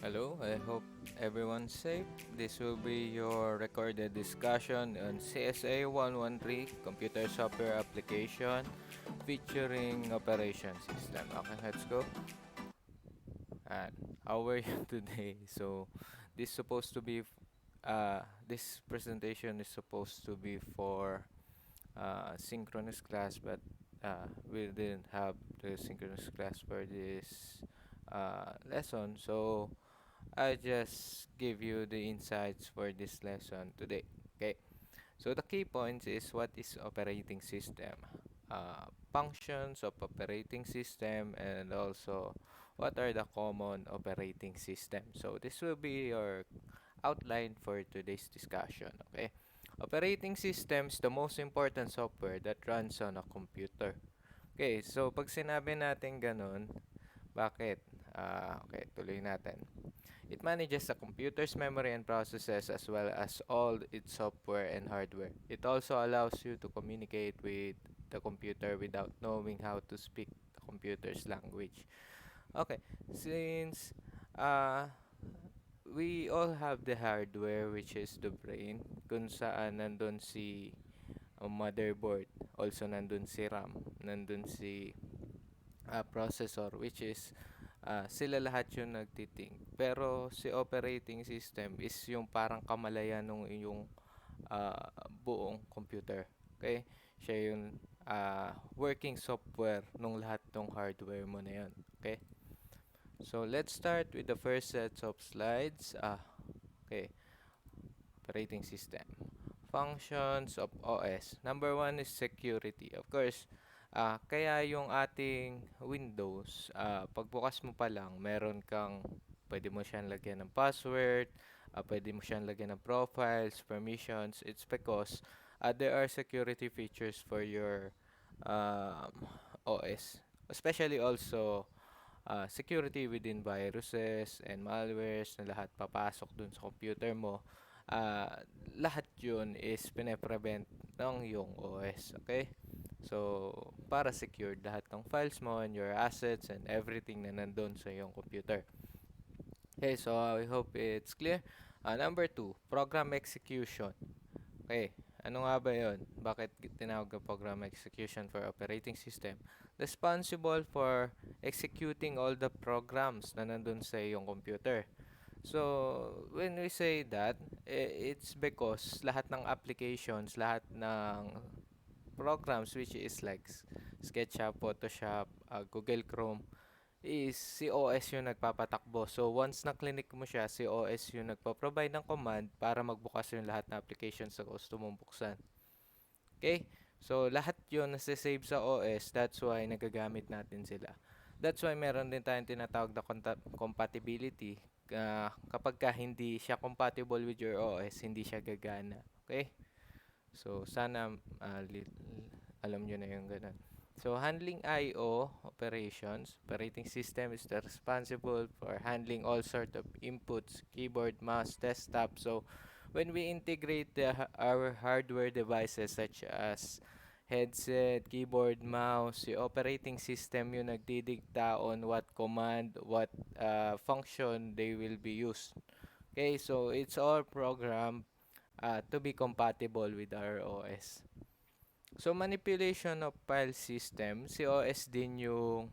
Hello, I hope everyone's safe. This will be your recorded discussion on CSA 113 Computer Software Application featuring Operation System. Okay, let's go. How are you today? So, this supposed to be this presentation is supposed to be for synchronous class, but we didn't have the synchronous class for this lesson. So I just give you the insights for this lesson today. Okay. So the key points is what is operating system, functions of operating system, and also what are the common operating system. So this will be your outline for today's discussion. Okay. Operating system is the most important software that runs on a computer. Okay, so pag sinabi natin ganun, bakit? Okay, tuloy natin. It manages the computer's memory and processes as well as all its software and hardware. It also allows you to communicate with the computer without knowing how to speak the computer's language. Okay, since uh, we all have the hardware which is the brain kung saan nandun si motherboard, also nandun si RAM, nandun si processor which is sila lahat yung nagtiting. Pero si operating system is yung parang kamalayan ng iyong buong computer. Okay? Siya yung working software nung lahat ng hardware mo na yun. Okay? So, let's start with the first set of slides. Okay. Operating system. Functions of OS. Number one is security. Of course, kaya yung ating Windows, pagbukas mo pa lang, meron kang, pwede mo siyang lagyan ng password, pwede mo siyang lagyan ng profiles, permissions. It's because there are security features for your um, OS. Especially also security within viruses and malwares na lahat papasok dun sa computer mo. Lahat yun is pine-prevent ng yung OS, okay? So, para secured lahat ng files mo and your assets and everything na nandun sa yung computer. Okay, so I hope it's clear. Number two, program execution. Okay, ano nga ba yun? Bakit tinawag na program execution for operating system? Responsible for executing all the programs na nandun sa iyong computer. So, when we say that, it's because lahat ng applications, lahat ng programs which is like SketchUp, Photoshop, Google Chrome, is si OS yung nagpapatakbo. So, once na-clinic mo siya, si OS yung nagpo-provide ng command para magbukas yung lahat ng applications na gusto mong buksan. Okay? So, lahat yun nasa-save sa OS. That's why nagagamit natin sila. That's why meron din tayong tinatawag na compatibility. Kapag ka hindi siya compatible with your OS, hindi siya gagana. Okay? So, sana alam nyo na yung ganun. So, handling I/O operations. Operating system is responsible for handling all sort of inputs, keyboard, mouse, desktop. So, when we integrate our hardware devices such as headset, keyboard, mouse, yung operating system yung nagdidikta on what command, what function they will be used. Okay, so it's all programmed to be compatible with our OS. So, manipulation of file system, si OS din yung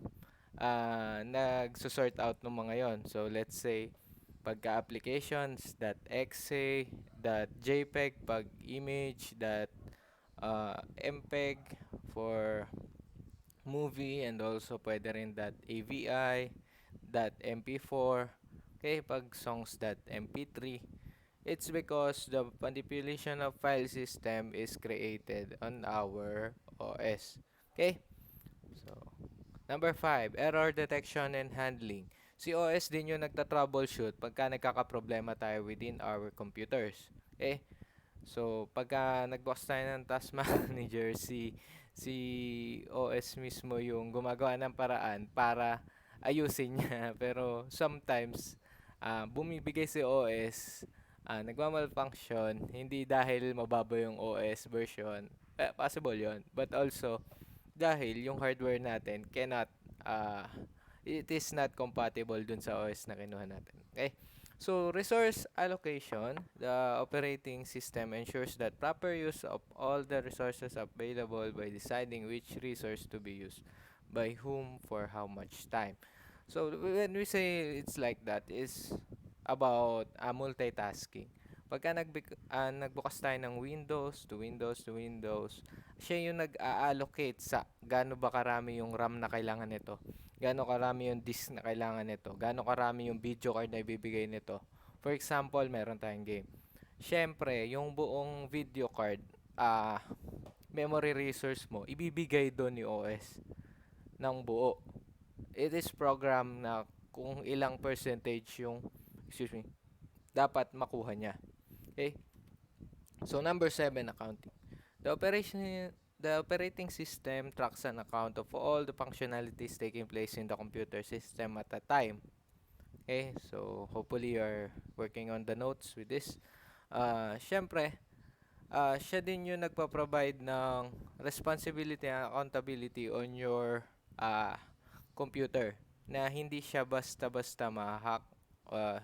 nag-sort out ng mga yon. So, let's say, pagka-applications, .exe, .jpeg, pag image, .mpeg for movie, and also pwede rin .avi, .mp4, okay, pag songs .mp3. It's because the manipulation of file system is created on our OS. Okay? So, number 5, error detection and handling. Si OS din yung nagta-troubleshoot pagka nagkakaproblema tayo within our computers. Okay? So, pagka nagbukas tayo ng Task Manager, si OS mismo yung gumagawa ng paraan para ayusin niya. Pero sometimes, bumibigay si OS, nagmamalfunction, hindi dahil mababa yung OS version. Possible yon. But also, dahil yung hardware natin cannot it is not compatible dun sa OS na kinuha natin. Okay? So, resource allocation, the operating system ensures that proper use of all the resources available by deciding which resource to be used by whom for how much time. So, when we say it's like that, is about multitasking. Pagka nagbukas tayo ng Windows to Windows to Windows, siya yung nag-a-allocate sa gaano ba karami yung RAM na kailangan nito, gaano karami yung disk na kailangan nito, gaano karami yung video card na ibibigay nito. For example, meron tayong game. Siyempre, yung buong video card, memory resource mo, ibibigay doon ni OS ng buo. It is program na kung ilang percentage yung, excuse me, dapat makuha niya. Okay? So, number 7, accounting. The operating system tracks an account of all the functionalities taking place in the computer system at a time. Okay, so hopefully you're working on the notes with this. Siyempre, siya din yung nagpa-provide ng responsibility and accountability on your computer, na hindi siya basta-basta ma-hack,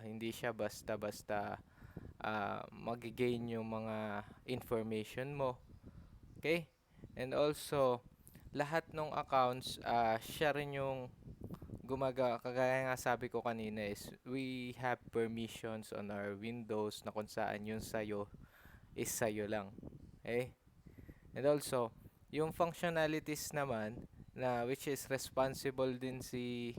hindi siya basta-basta mag-gain yung mga information mo. Okay? And also, lahat ng accounts, siya rin yung kagaya nga sabi ko kanina, is we have permissions on our Windows na kung saan yung sa'yo is sa'yo lang. Okay? And also, yung functionalities naman, na which is responsible din si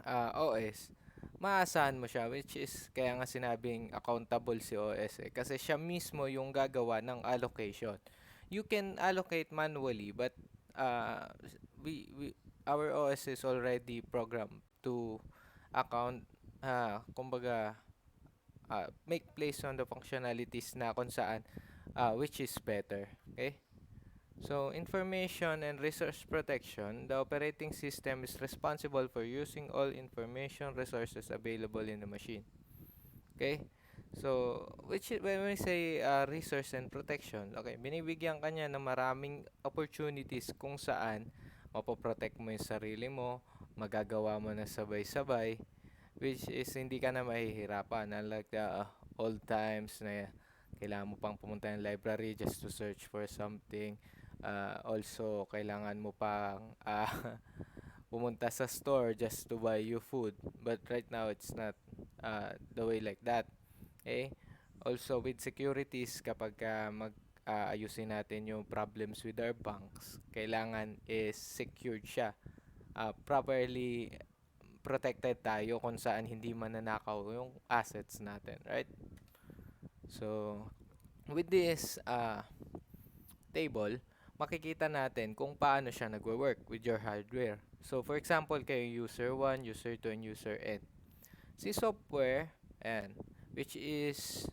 OS, maasahan mo siya, which is kaya nga sinabing accountable si OS kasi siya mismo yung gagawa ng allocation. You can allocate manually, but uh, we our OS is already programmed to account, kumbaga, make place on the functionalities na kung saan, which is better. Okay? So, information and resource protection, the operating system is responsible for using all information resources available in the machine. Okay? So, when we say resource and protection, okay, binibigyan ka niya ng maraming opportunities kung saan mapoprotect mo yung sarili mo, magagawa mo na sabay-sabay, which is hindi ka na mahihirapan. Unlike the old times na kailangan mo pang pumunta ng library just to search for something. Also, kailangan mo pang pumunta sa store just to buy you food. But right now, it's not the way like that. Okay? Also, with securities, kapag ayusin natin yung problems with our banks, kailangan is secured siya. Properly protected tayo kung saan hindi mananakaw yung assets natin, right? So, with this table, makikita natin kung paano siya nagwo-work with your hardware. So, for example, kayo user 1, user 2, and user n. Si software, and which is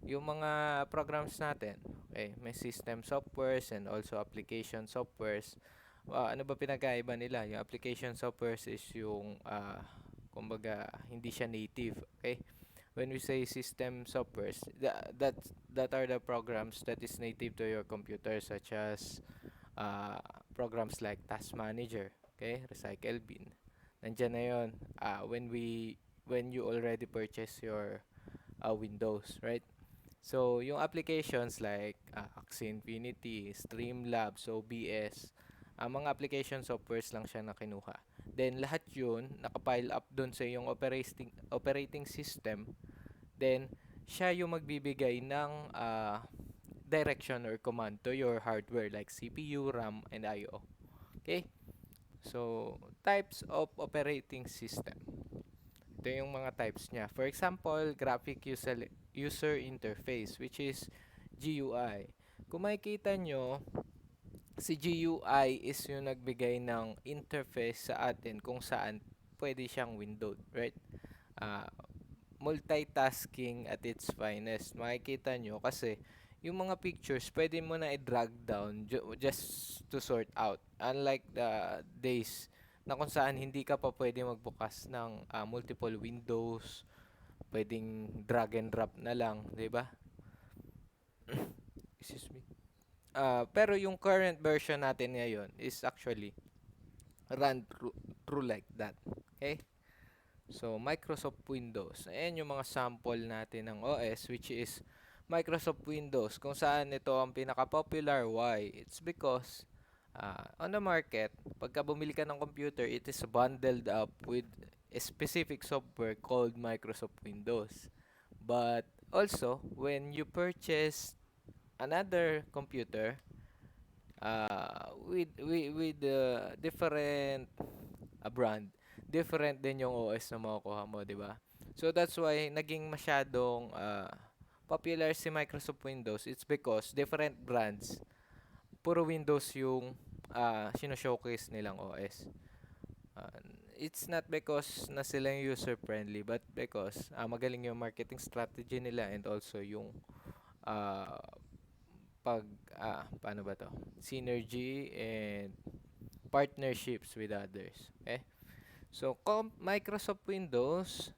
yung mga programs natin. Okay, may system softwares and also application softwares. Ano ba pinagkaiba nila? Yung application softwares is yung kumbaga hindi siya native. Okay? When we say system softwares, that are the programs that is native to your computer, such as programs like Task Manager, okay, Recycle Bin. Nandiyan na 'yon when you already purchase your Windows, right? So, yung applications like Axie Infinity, Streamlabs, OBS, mga application softwares lang siya na kinuha. Then, lahat yun, nakapile up dun sa yung operating system. Then, siya yung magbibigay ng direction or command to your hardware like CPU, RAM, and I/O. Okay? So, types of operating system. Ito yung mga types niya. For example, graphic user interface, which is GUI. Kung makikita nyo, si GUI is yung nagbigay ng interface sa atin kung saan pwede siyang windowed, right? Multitasking at its finest. Makikita nyo kasi yung mga pictures, pwede mo na i-drag down just to sort out. Unlike the days na kung saan hindi ka pa pwede magbukas ng multiple windows, pwedeng drag and drop na lang, 'di ba? Excuse me. Pero yung current version natin ngayon is actually run rule like that. Okay? So, Microsoft Windows. Ayan yung mga sample natin ng OS, which is Microsoft Windows. Kung saan ito ang pinaka-popular. Why? It's because on the market, pagka bumili ka ng computer, it is bundled up with a specific software called Microsoft Windows. But also, when you purchase another computer with different brand, different din yung OS na makukuha mo, di ba? So that's why naging masyadong popular si Microsoft Windows. It's because different brands, puro Windows yung sino-showcase nilang OS. Uh, it's not because na sila yung user friendly, but because magaling yung marketing strategy nila, and also yung uh, pag paano ba to? Synergy and partnerships with others. Okay? So, Microsoft Windows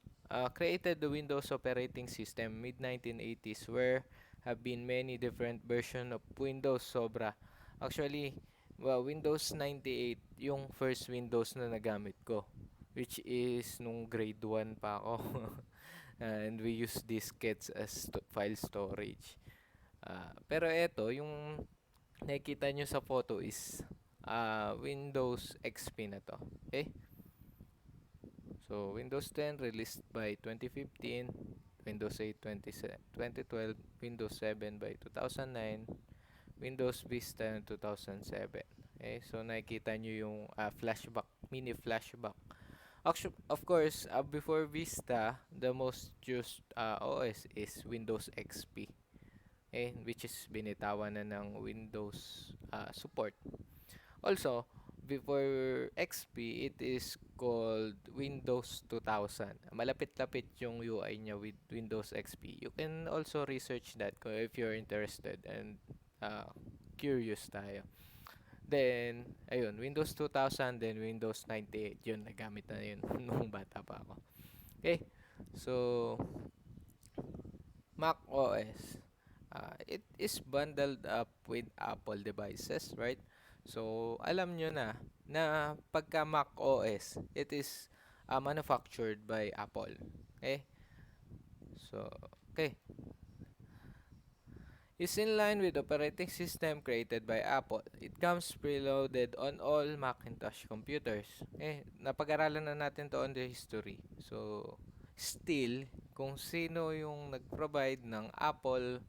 created the Windows operating system mid-1980s, where have been many different version of Windows Sobra. Actually, well, Windows 98 yung first Windows na nagamit ko, which is nung grade 1 pa ako. And we use diskettes as file storage. Pero eto, yung nakikita nyo sa photo is Windows XP na to. Okay? So, Windows 10 released by 2015, Windows 8 2012, Windows 7 by 2009, Windows Vista 2007. Okay, so nakikita nyo yung flashback, mini flashback. Actually, of course, before Vista, the most used OS is Windows XP. Okay, which is binitawan na ng Windows support. Also, before XP, it is called Windows 2000. Malapit-lapit yung UI niya with Windows XP. You can also research that if you're interested and uh, curious tayo. Then, ayun, Windows 2000, then Windows 98. Yun, nagamit na yun nung bata pa ako. Okay, so, Mac OS. It is bundled up with Apple devices, right? So, alam nyo na pagka Mac OS, it is manufactured by Apple. Okay? So, okay. Is in line with operating system created by Apple. It comes preloaded on all Macintosh computers. Napag-aralan na natin to on the history. So, still, kung sino yung nag-provide ng Apple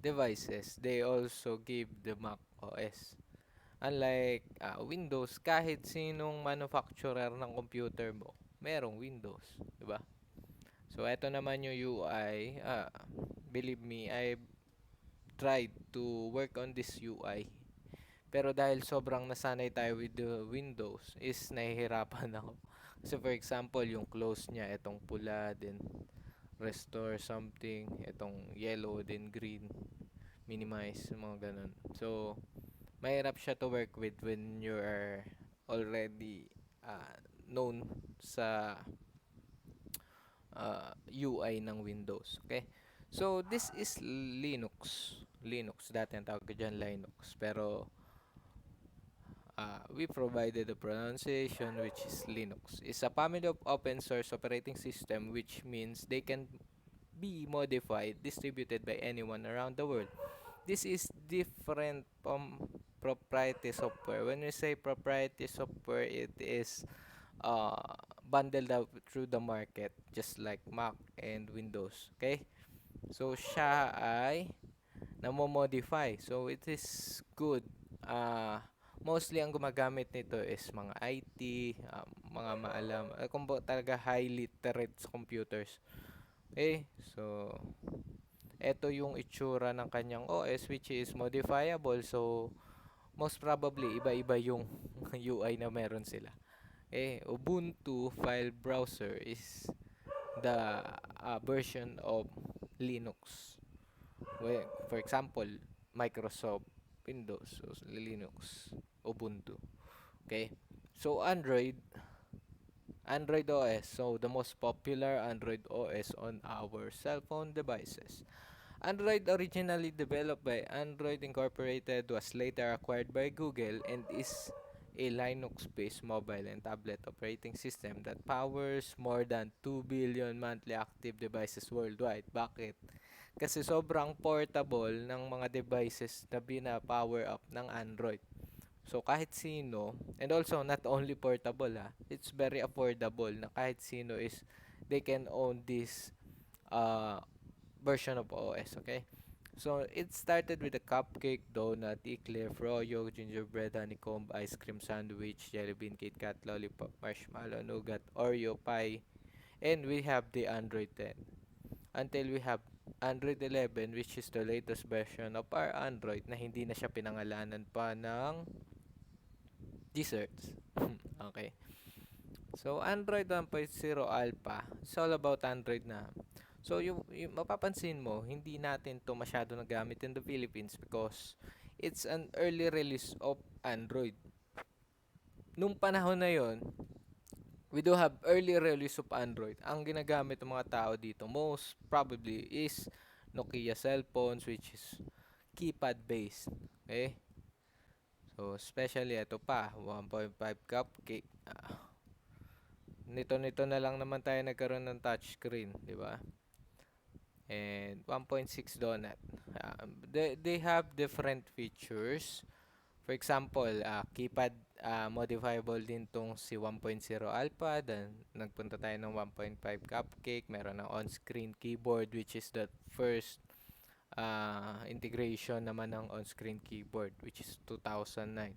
devices, they also give the Mac OS. Unlike Windows, kahit sinong manufacturer ng computer mo, merong Windows, 'di ba? So ito naman yung UI. Believe me, I tried to work on this UI. Pero dahil sobrang nasanay tayo with the Windows, is nahihirapan ako. So for example, yung close niya, itong pula, then restore something, itong yellow, then green, minimize, mga ganun. So, mahirap siya to work with when you are already known sa UI ng Windows. Okay? So, this is Linux. Linux, dati ang tawag ko dyan Linux. Pero, we provided the pronunciation, which is Linux. It's a family of open source operating system, which means they can be modified, distributed by anyone around the world. This is different from proprietary software. When we say proprietary software, it is bundled out through the market, just like Mac and Windows. Okay? So, siya ay namo-modify. So, it is good. Mostly ang gumagamit nito is mga IT, mga maalam, kung talaga high literate sa computers. Okay? So, ito yung itsura ng kanyang OS, which is modifiable. So, most probably, iba-iba yung UI na meron sila. Ubuntu file browser is the version of Linux. Well, for example, Microsoft Windows, so Linux, Ubuntu. Okay? So, Android OS. So, the most popular Android OS on our cell phone devices. Android, originally developed by Android Incorporated, was later acquired by Google and is a Linux-based mobile and tablet operating system that powers more than 2 billion monthly active devices worldwide. Bakit? Kasi sobrang portable ng mga devices na bina-power up ng Android. So kahit sino, and also not only portable it's very affordable na kahit sino is they can own this uh, version of OS, okay? So it started with a cupcake, donut, eclair, froyo, gingerbread, honeycomb, ice cream sandwich, jelly bean, Kit Kat, lollipop, marshmallow, nougat, Oreo pie, and we have the Android 10. Until we have Android 11, which is the latest version of our Android na hindi na siya pinangalanan pa ng desserts. Okay. So Android 1.0 Alpha, it's all about Android na. So yung mapapansin mo, hindi natin to masyado nagamit in the Philippines because it's an early release of Android. Nung panahon na yon, we do have early release of Android. Ang ginagamit ng mga tao dito most probably is Nokia cell phones which is keypad based. Okay? So especially ito pa, 1.5 cupcake. Nito na lang naman tayo nagkaroon ng touchscreen, di ba? And 1.6 donut. They have different features. For example, keypad modifiable din tong si 1.0 Alpha. Then nagpunta tayo ng 1.5 Cupcake. Meron ng on-screen keyboard which is the first integration naman ng on-screen keyboard which is 2009.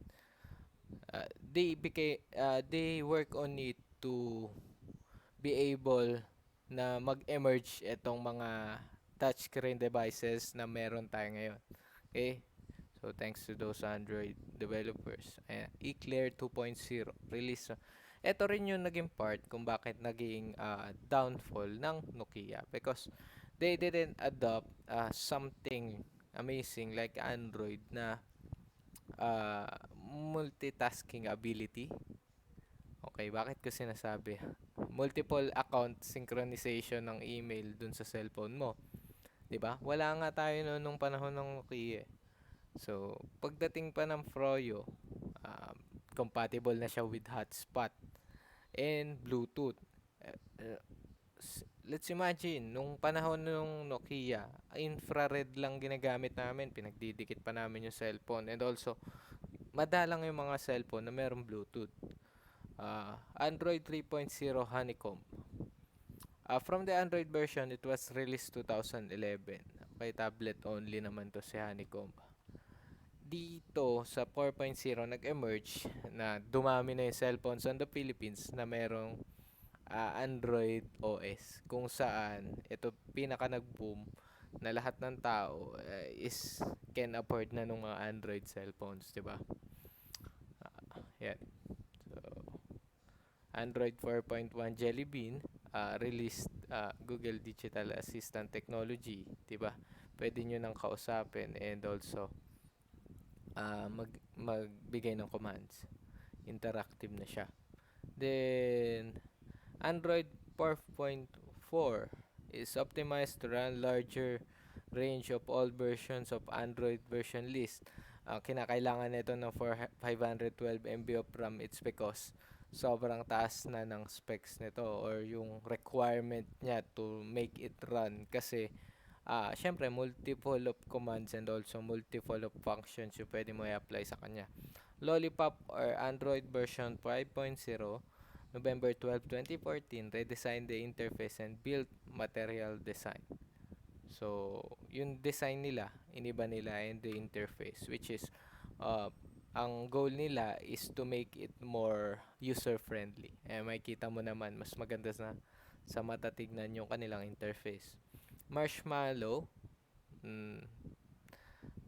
They work on it to be able na mag-emerge itong mga touchscreen devices na meron tayo ngayon. Okay? So, thanks to those Android developers. Ayan, Eclair 2.0 release. Ito rin yung naging part kung bakit naging downfall ng Nokia because they didn't adopt something amazing like Android na multitasking ability. Okay, bakit ko sinasabi? Multiple account synchronization ng email dun sa cellphone mo. 'Di ba? Wala nga tayo noon nung panahon ng Nokia. So, pagdating pa ng Froyo, compatible na siya with hotspot and Bluetooth. Let's imagine, nung panahon nung Nokia, infrared lang ginagamit namin. Pinagdidikit pa namin yung cellphone. And also, madalang yung mga cellphone na merong Bluetooth. Android 3.0 Honeycomb. From the Android version, it was released 2011. Okay, tablet only naman to si Honeycomb. Dito sa 4.0 nag-emerge na dumami na yung cellphones on the Philippines na merong Android OS kung saan ito pinaka nag-boom na lahat ng tao is can afford na ng mga Android cellphones, 'di ba? Yan. So, Android 4.1 Jelly Bean released Google Digital Assistant Technology, 'di ba? Pwede niyo nang kausapin and also magbigay ng commands. Interactive na siya. Then Android 4.4 is optimized to run larger range of all versions of Android version list. Kinakailangan nito ng 512 MB of RAM. It's because sobrang taas na ng specs nito or yung requirement niya to make it run kasi syempre multiple of commands and also multiple of functions yung pwede mo i-apply sa kanya. Lollipop or Android version 5.0 November 12, 2014 redesigned the interface and built material design. So, yung design nila, iniba nila in the interface which is ang goal nila is to make it more user friendly. Makikita mo naman mas maganda sa mata tignan yung kanilang interface. Marshmallow,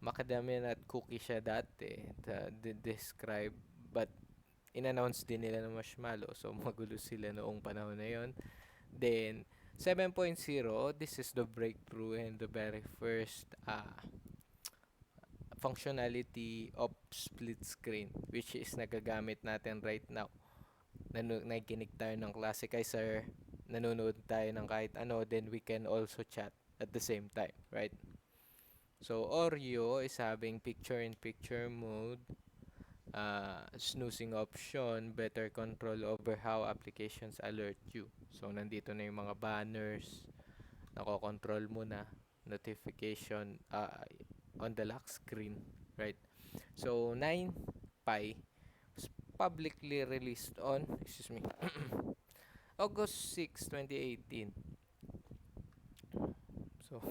macadamia nut cookie siya dati describe but in-announce din nila ng marshmallow so magulo sila noong panahon na yon. Then 7.0, this is the breakthrough and the very first functionality of split screen which is nagagamit natin right now. Nakikinig tayo ng klase kay sir, nanonood tayo ng kahit ano, then we can also chat at the same time, right? So Oreo is having picture in picture mode. snoozing option, better control over how applications alert you. So, nandito na yung mga banners, nako-control mo na, notification on the lock screen, right? So, 9Pi was publicly released on, excuse me, August 6, 2018. So,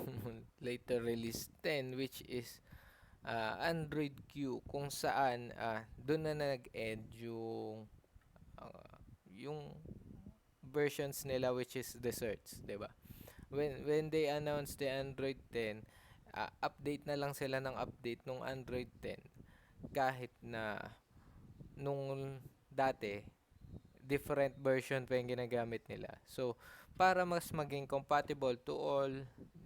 later released 10, which is Android Q, kung saan doon na nag-end yung versions nila, which is the search, 'di ba? When they announced the Android 10, update na lang sila ng update nung Android 10, kahit na nung dati different version pa yung ginagamit nila. So, para mas maging compatible to all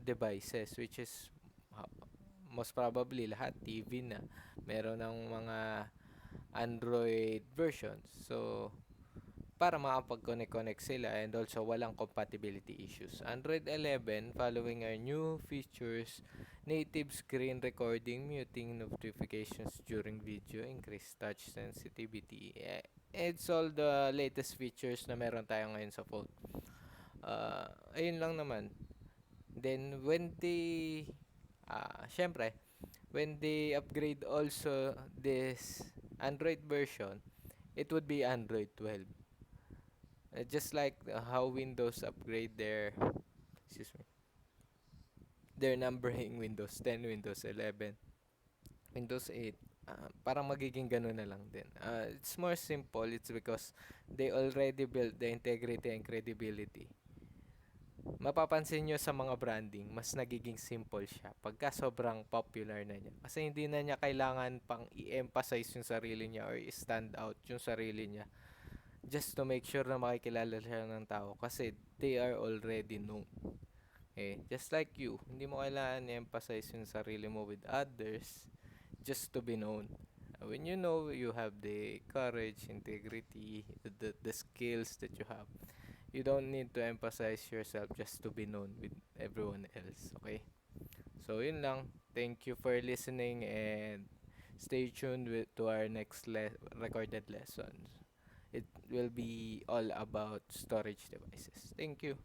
devices, which is uh, most probably lahat TV na meron ng mga Android versions. So, para makapag-connect-connect sila and also walang compatibility issues. Android 11, following our new features, native screen recording, muting notifications during video, increased touch sensitivity. It's all the latest features na meron tayo ngayon sa phone. Ayun lang naman. Then, syempre, when they upgrade also this Android version, it would be Android 12. Just like how Windows upgrade excuse me, their numbering Windows 10, Windows 11, Windows 8, parang magiging ganun na lang din. It's more simple. It's because they already built the integrity and credibility. Mapapansin nyo sa mga branding, mas nagiging simple siya pagka sobrang popular na niya. Kasi hindi na niya kailangan pang i-emphasize yung sarili niya or i-stand out yung sarili niya just to make sure na makikilala siya ng tao kasi they are already known. Just like you, hindi mo kailangan i-emphasize yung sarili mo with others just to be known. When you know you have the courage, integrity, the skills that you have, you don't need to emphasize yourself just to be known with everyone else. Okay? So, yun lang. Thank you for listening and stay tuned to our next recorded lessons. It will be all about storage devices. Thank you.